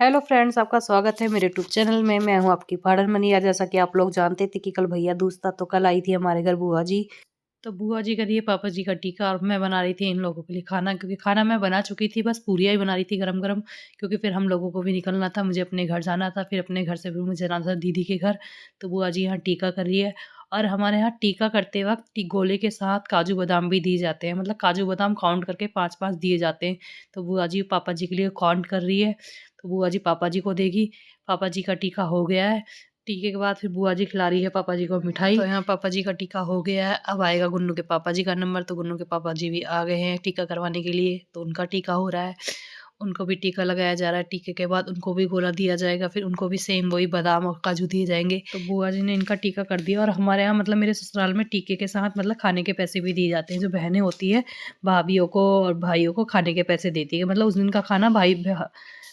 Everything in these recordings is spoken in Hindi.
हेलो फ्रेंड्स, आपका स्वागत है मेरे यूट्यूब चैनल में। मैं हूं आपकी पहाड़न मनिया। जैसा कि आप लोग जानते थे कि कल भैया दूज था, तो कल आई थी हमारे घर बुआ जी। तो बुआ जी का दिए पापा जी का टीका और मैं बना रही थी इन लोगों के लिए खाना, क्योंकि खाना मैं बना चुकी थी, बस पूरियाँ ही बना रही थी गरम गरम। क्योंकि फिर हम लोगों को भी निकलना था, मुझे अपने घर जाना था, फिर अपने घर से फिर मुझे जाना था दीदी के घर। तो बुआ जी यहाँ टीका कर रही है। और हमारे यहाँ टीका करते वक्त गोले के साथ काजू बादाम भी दिए जाते हैं, मतलब काजू बादाम काउंट करके 5-5 दिए जाते हैं। तो बुआ जी पापा जी के लिए काउंट कर रही है। तो बुआ जी पापा जी को देगी। पापा जी का टीका हो गया है। टीके के बाद फिर बुआ जी खिला रही है पापा जी को मिठाई। तो यहाँ पापा जी का टीका हो गया है। अब आएगा गुन्नू के पापा जी का नंबर। तो गुन्नू के पापा जी भी आ गए हैं टीका करवाने के लिए। तो उनका टीका हो रहा है, उनको भी टीका लगाया जा रहा है। टीके के बाद उनको भी गोला दिया जाएगा, फिर उनको भी सेम वही बादाम और काजू दिए जाएंगे। तो बुआ जी ने इनका टीका कर दिया। और हमारे यहाँ मतलब मेरे ससुराल में टीके के साथ मतलब खाने के पैसे भी दिए जाते हैं। जो बहनें होती है भाभीियों को और भाइयों को खाने के पैसे देती है, मतलब उस दिन का खाना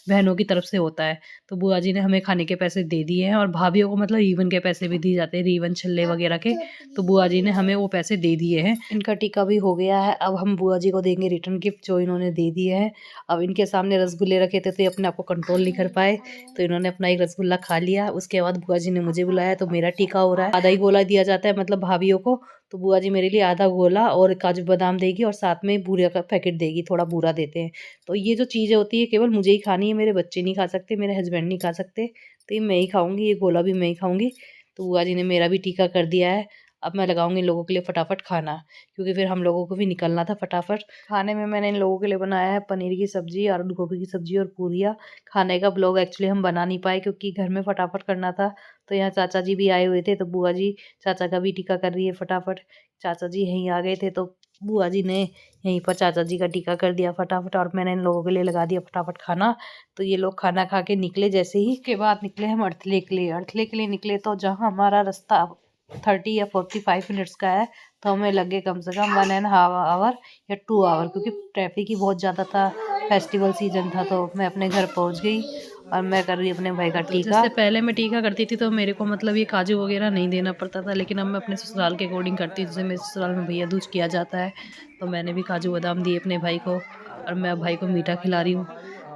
बहनों की तरफ से होता है। तो बुआ जी ने हमें खाने के पैसे दे दिए हैं। और भाभीियों को मतलब रीवन के पैसे भी दिए जाते हैं, रीवन छल्ले वगैरह के। तो बुआ जी ने हमें वो पैसे दे दिए हैं। इनका टीका भी हो गया है। अब हम बुआ जी को देंगे रिटर्न गिफ्ट जो इन्होंने दे दिए हैं। अब इनके सामने रसगुल्ले रखे थे तो ये अपने आप को कंट्रोल नहीं कर पाए, तो इन्होंने अपना एक रसगुल्ला खा लिया। उसके बाद बुआ जी ने मुझे बुलाया, तो मेरा टीका हो रहा है। आधा ही गोला दिया जाता है मतलब भाभीियों को। तो बुआ जी मेरे लिए आधा गोला और काजू बादाम देगी, और साथ में बूरे का पैकेट देगी, थोड़ा बूरा देते हैं। तो ये जो चीज़ें होती है केवल मुझे ही खानी है, मेरे बच्चे नहीं खा सकते, मेरे हस्बैंड नहीं खा सकते। तो ये मैं ही खाऊंगी, ये गोला भी मैं ही खाऊंगी। तो बुआ जी ने मेरा भी टीका कर दिया है। अब मैं लगाऊंगी इन लोगों के लिए फटाफट खाना, क्योंकि फिर हम लोगों को भी निकलना था फटाफट। खाने में मैंने इन लोगों के लिए बनाया है पनीर की सब्जी, आलू गोभी की सब्जी और पूरियाँ। खाने का ब्लॉग एक्चुअली हम बना नहीं पाए, क्योंकि घर में फटाफट करना था। तो यहाँ चाचा जी भी आए हुए थे, तो बुआ जी चाचा का भी टीका कर रही है फटाफट। चाचा जी यहीं आ गए थे, तो बुआ जी ने यहीं पर चाचा जी का टीका कर दिया फटाफट। और मैंने इन लोगों के लिए लगा दिया फटाफट खाना। तो ये लोग खाना खा के निकले। जैसे ही के बाद निकले हम अर्थले के लिए। अर्थले के लिए निकले, तो जहाँ हमारा रास्ता 30 या 45 मिनट्स का है, तो हमें लगे कम से कम 1.5 आवर या 2 आवर, क्योंकि ट्रैफिक ही बहुत ज़्यादा था। फेस्टिवल सीजन था। तो मैं अपने घर पहुंच गई और मैं कर रही अपने भाई का टीका। जैसे पहले मैं टीका करती थी तो मेरे को मतलब ये काजू वगैरह नहीं देना पड़ता था, लेकिन अब मैं अपने ससुराल के अकॉर्डिंग करती हूँ। जैसे मेरे ससुराल में भैया दूज किया जाता है, तो मैंने भी काजू बादाम दिए अपने भाई को। और मैं भाई को मीठा खिला रही हूँ।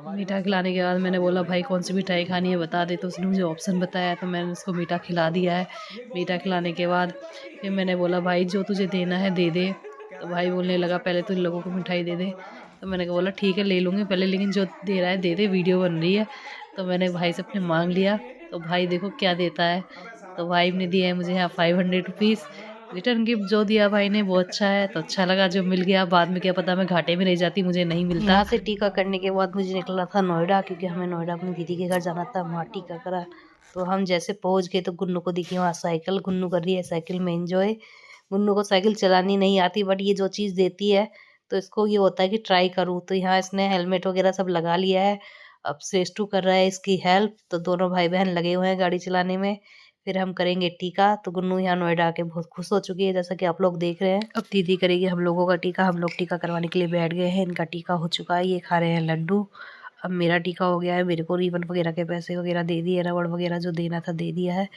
मीठा खिलाने के बाद मैंने बोला भाई कौन सी मिठाई खानी है बता दे, तो उसने मुझे ऑप्शन बताया, तो मैंने उसको मीठा खिला दिया है। मीठा खिलाने के बाद फिर मैंने बोला भाई जो तुझे देना है दे दे। तो भाई बोलने लगा पहले तो इन लोगों को मिठाई दे दे। तो मैंने बोला ठीक है ले लूँगी पहले, लेकिन जो दे रहा है दे दे, वीडियो बन रही है। तो मैंने भाई से अपने मांग लिया। तो भाई देखो क्या देता है। तो भाई ने दिया है मुझे यहाँ 500 रुपीज़। रिटर्न गिफ्ट जो दिया भाई ने वो अच्छा है, तो अच्छा लगा जो मिल गया। बाद में क्या पता मैं घाटे में रह जाती, मुझे नहीं मिलता। यहाँ से टीका करने के बाद मुझे निकलना था नोएडा, क्योंकि हमें नोएडा अपनी दीदी के घर जाना था, वहाँ टीका करा। तो हम जैसे पहुँच गए तो गुन्नू को दिखी वहाँ साइकिल। गुन्नू कर रही है साइकिल में एंजॉय। गुन्नू को साइकिल चलानी नहीं आती, बट ये जो चीज़ देती है तो इसको ये होता है कि ट्राई करूँ। तो यहाँ इसने हेलमेट वगैरह सब लगा लिया है। अब श्रेष्ठू कर रहा है इसकी हेल्प। तो दोनों भाई बहन लगे हुए हैं गाड़ी चलाने में। फिर हम करेंगे टीका। तो गुन्नू यहाँ नोएडा आके बहुत खुश हो चुकी है, जैसा कि आप लोग देख रहे हैं। अब दीदी करेगी हम लोगों का टीका। हम लोग टीका करवाने के लिए बैठ गए हैं। इनका टीका हो चुका है, ये खा रहे हैं लड्डू। अब मेरा टीका हो गया है। मेरे को रिबन वगैरह के पैसे वगैरह दे दिए, रबड़ वगैरह जो देना था दे दिया है।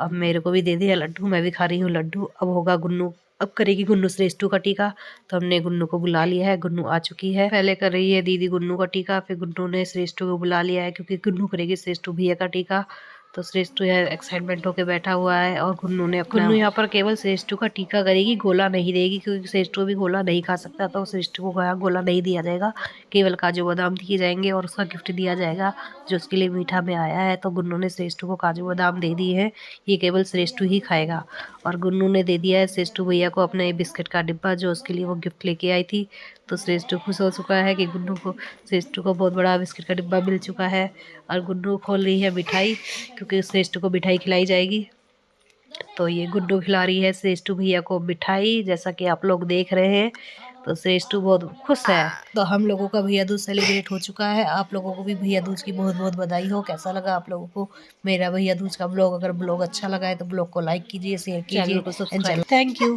अब मेरे को भी दे दिया लड्डू, मैं भी खा रही हूँ लड्डू। अब होगा गुन्नू, अब करेगी गुन्नू श्रेष्ठू का टीका। तो हमने गुन्नू को बुला लिया है, गुन्नू आ चुकी है। पहले कर रही है दीदी गुन्नू का टीका, फिर गुन्नू ने श्रेष्ठू को बुला लिया है, क्योंकि गुन्नू करेगी श्रेष्ठू भैया का टीका। तो श्रेष्ठू यहाँ एक्साइटमेंट होके बैठा हुआ है। और गुन्नू ने गुन्नू यहाँ पर केवल श्रेष्ठू का टीका करेगी, गोला नहीं देगी, क्योंकि श्रेष्ठू भी गोला नहीं खा सकता। तो श्रेष्ठू को गोला नहीं दिया जाएगा, केवल काजू बादाम दिए जाएंगे और उसका गिफ्ट दिया जाएगा जो उसके लिए मीठा में आया है। तो गुन्नू ने श्रेष्ठू को काजू बादाम दे दिए हैं, ये केवल श्रेष्ठू ही खाएगा। और गुन्नू ने दे दिया है श्रेष्ठू भैया को अपने बिस्किट का डिब्बा, जो उसके लिए वो गिफ्ट लेके आई थी। तो श्रेष्ठू खुश हो चुका है कि गुन्नू को, श्रेष्ठू को बहुत बड़ा बिस्किट का डिब्बा मिल चुका है। और गुन्नू खोल रही है मिठाई, क्योंकि श्रेष्ठू को मिठाई खिलाई जाएगी। तो ये गुड्डू खिला रही है श्रेष्ठू भैया को मिठाई, जैसा कि आप लोग देख रहे हैं। तो श्रेष्ठू बहुत खुश है। तो हम लोगों का भैया दूज सेलिब्रेट हो चुका है। आप लोगों को भी भैया दूज की बहुत बहुत बधाई हो। कैसा लगा आप लोगों को मेरा भैया दूज का ब्लॉग? अगर ब्लॉग अच्छा लगा है तो ब्लॉग को लाइक कीजिए, शेयर कीजिए, थैंक यू।